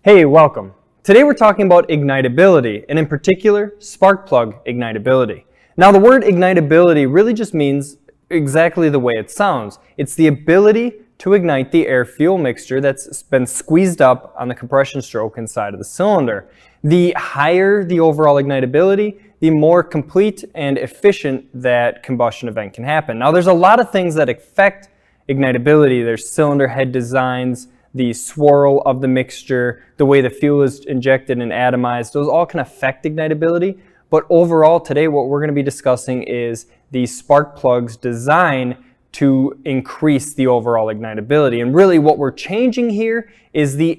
Hey, welcome. Today we're talking about ignitability, and in particular, spark plug ignitability. Now the word ignitability really just means exactly the way it sounds. It's the ability to ignite the air-fuel mixture that's been squeezed up on the compression stroke inside of the cylinder. The higher the overall ignitability, the more complete and efficient that combustion event can happen. Now there's a lot of things that affect ignitability. There's cylinder head designs, the swirl of the mixture, the way the fuel is injected and atomized. Those all can affect ignitability. But overall today what we're going to be discussing is the spark plug's design to increase the overall ignitability. And really what we're changing here is the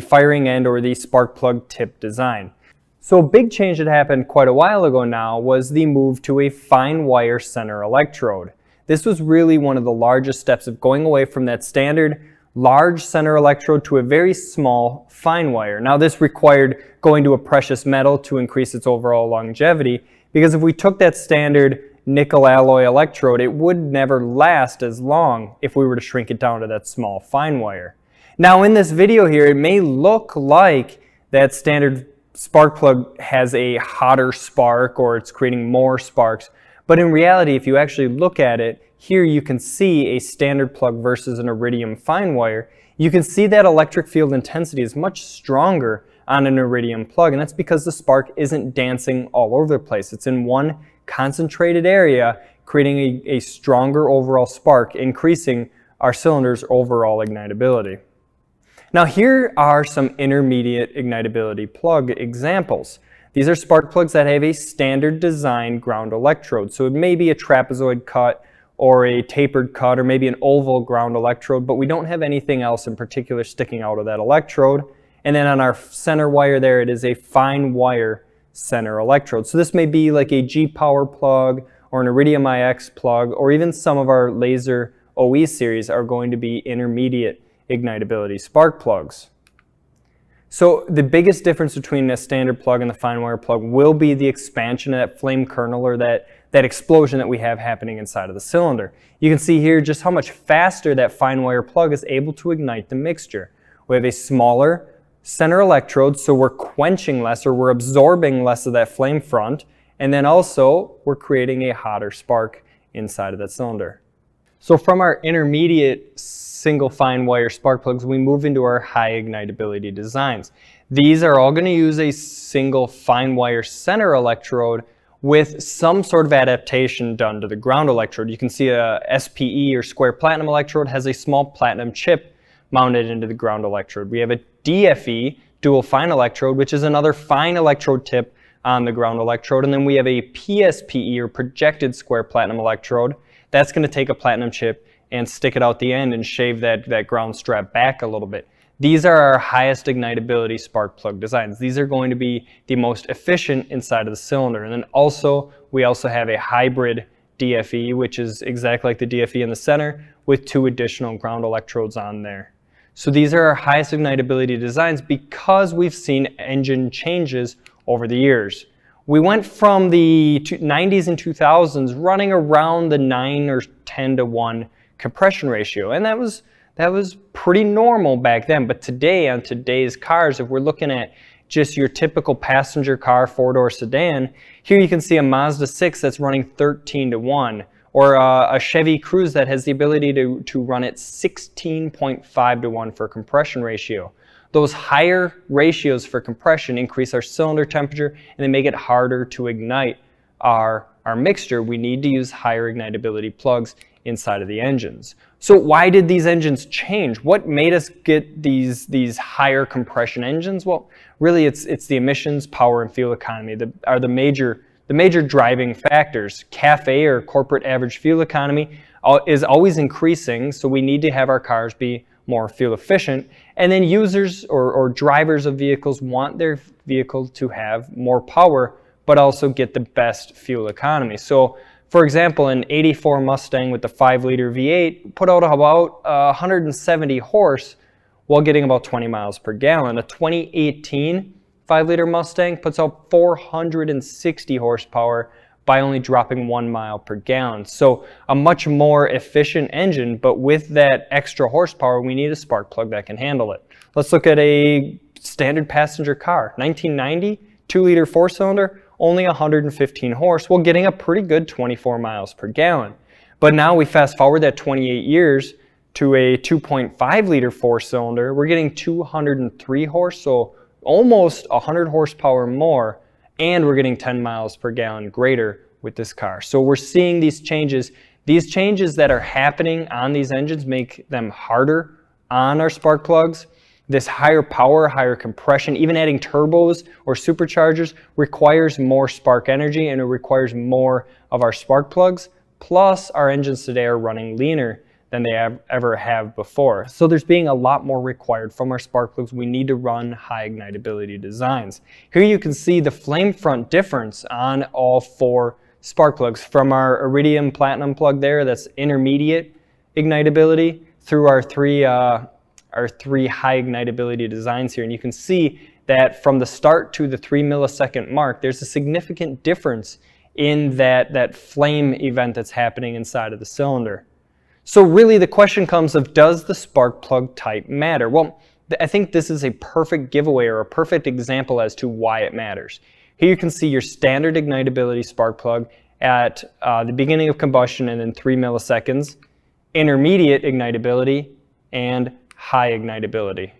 firing end or the spark plug tip design. So a big change that happened quite a while ago now was the move to a fine wire center electrode. This was really one of the largest steps of going away from that standard large center electrode to a very small fine wire. Now this required going to a precious metal to increase its overall longevity, because if we took that standard nickel alloy electrode, it would never last as long if we were to shrink it down to that small fine wire. Now in this video here, it may look like that standard spark plug has a hotter spark or it's creating more sparks, but in reality, if you actually look at it, here you can see a standard plug versus an iridium fine wire. You can see that electric field intensity is much stronger on an iridium plug, and that's because the spark isn't dancing all over the place. It's in one concentrated area, creating a stronger overall spark, increasing our cylinder's overall ignitability. Now here are some intermediate ignitability plug examples. These are spark plugs that have a standard design ground electrode. So it may be a trapezoid cut or a tapered cut or maybe an oval ground electrode, but we don't have anything else in particular sticking out of that electrode. And then on our center wire there, it is a fine wire center electrode. So this may be like a G-Power plug or an Iridium IX plug, or even some of our laser OE series are going to be intermediate ignitability spark plugs. So the biggest difference between a standard plug and the fine wire plug will be the expansion of that flame kernel, or that explosion that we have happening inside of the cylinder. You can see here just how much faster that fine wire plug is able to ignite the mixture. We have a smaller center electrode, so we're quenching less, or we're absorbing less of that flame front, and then also we're creating a hotter spark inside of that cylinder. So from our intermediate single fine wire spark plugs, we move into our high ignitability designs. These are all going to use a single fine wire center electrode with some sort of adaptation done to the ground electrode. You can see a SPE or square platinum electrode has a small platinum chip mounted into the ground electrode. We have a DFE, dual fine electrode, which is another fine electrode tip on the ground electrode. And then we have a PSPE, or projected square platinum electrode. That's going to take a platinum chip and stick it out the end and shave that ground strap back a little bit. These are our highest ignitability spark plug designs. These are going to be the most efficient inside of the cylinder. And then we also have a hybrid DFE, which is exactly like the DFE in the center, with two additional ground electrodes on there. So these are our highest ignitability designs because we've seen engine changes over the years. We went from the 90s and 2000s running around the 9 or 10 to 1 compression ratio, and that was pretty normal back then. But today, on today's cars, if we're looking at just your typical passenger car, four-door sedan, here you can see a Mazda 6 that's running 13 to 1, or a Chevy Cruze that has the ability to run at 16.5 to 1 for compression ratio. Those higher ratios for compression increase our cylinder temperature, and they make it harder to ignite our mixture. We need to use higher ignitability plugs inside of the engines. So why did these engines change? What made us get these higher compression engines? Well, really it's the emissions, power, and fuel economy that are the major driving factors. CAFE, or corporate average fuel economy, is always increasing, so we need to have our cars be more fuel efficient. And then users or drivers of vehicles want their vehicle to have more power, but also get the best fuel economy. So for example, an 84 Mustang with the 5-liter V8 put out about 170 horse while getting about 20 miles per gallon. A 2018 5-liter Mustang puts out 460 horsepower by only dropping 1 mile per gallon. So a much more efficient engine, but with that extra horsepower, we need a spark plug that can handle it. Let's look at a standard passenger car. 1990, 2-liter 4-cylinder, only 115 horse, while getting a pretty good 24 miles per gallon. But now we fast forward that 28 years to a 2.5-liter 4-cylinder. We're getting 203 horse, so almost 100 horsepower more, and we're getting 10 miles per gallon greater with this car. So we're seeing these changes. These changes that are happening on these engines make them harder on our spark plugs. This higher power, higher compression, even adding turbos or superchargers requires more spark energy, and it requires more of our spark plugs. Plus, our engines today are running leaner than they ever have before. So there's being a lot more required from our spark plugs. We need to run high ignitability designs. Here you can see the flame front difference on all 4 spark plugs, from our iridium platinum plug there, that's intermediate ignitability, through our three high ignitability designs here. And you can see that from the start to the 3 millisecond mark, there's a significant difference in that flame event that's happening inside of the cylinder. So really the question comes of, does the spark plug type matter? Well, I think this is a perfect giveaway or a perfect example as to why it matters. Here you can see your standard ignitability spark plug at the beginning of combustion and then 3 milliseconds, intermediate ignitability, and high ignitability.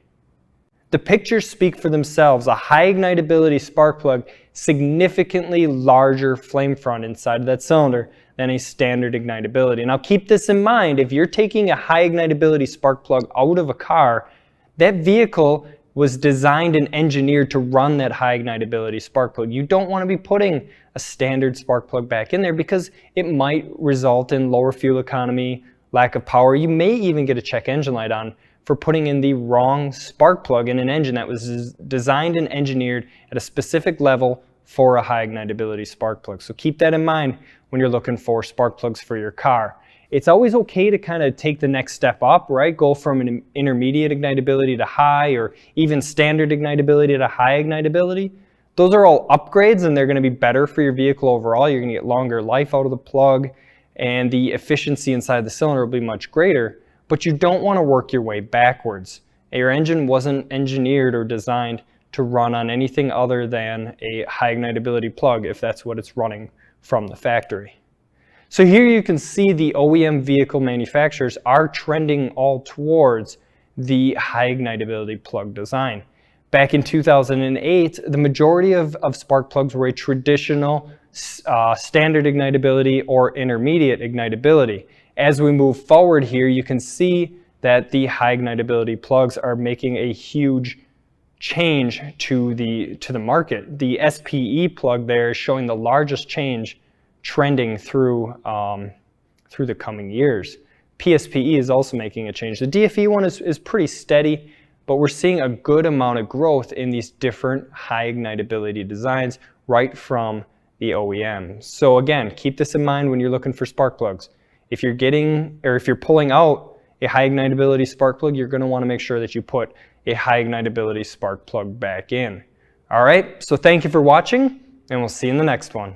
The pictures speak for themselves. A high ignitability spark plug, significantly larger flame front inside of that cylinder than a standard ignitability. Now keep this in mind, if you're taking a high ignitability spark plug out of a car, that vehicle was designed and engineered to run that high ignitability spark plug. You don't want to be putting a standard spark plug back in there because it might result in lower fuel economy, lack of power. You may even get a check engine light on for putting in the wrong spark plug in an engine that was designed and engineered at a specific level for a high ignitability spark plug. So keep that in mind when you're looking for spark plugs for your car. It's always okay to kind of take the next step up, right? Go from an intermediate ignitability to high, or even standard ignitability to high ignitability. Those are all upgrades, and they're going to be better for your vehicle overall. You're going to get longer life out of the plug, and the efficiency inside the cylinder will be much greater. But you don't want to work your way backwards. Your engine wasn't engineered or designed to run on anything other than a high ignitability plug if that's what it's running from the factory. So here you can see the OEM vehicle manufacturers are trending all towards the high ignitability plug design. Back in 2008, the majority of spark plugs were a traditional standard ignitability or intermediate ignitability. As we move forward here, you can see that the high ignitability plugs are making a huge change to the market. The SPE plug there is showing the largest change trending through the coming years. PSPE is also making a change. The DFE one is pretty steady, but we're seeing a good amount of growth in these different high ignitability designs right from the OEM. So again, keep this in mind when you're looking for spark plugs. If you're pulling out a high ignitability spark plug, you're going to want to make sure that you put a high ignitability spark plug back in. All right, so thank you for watching, and we'll see you in the next one.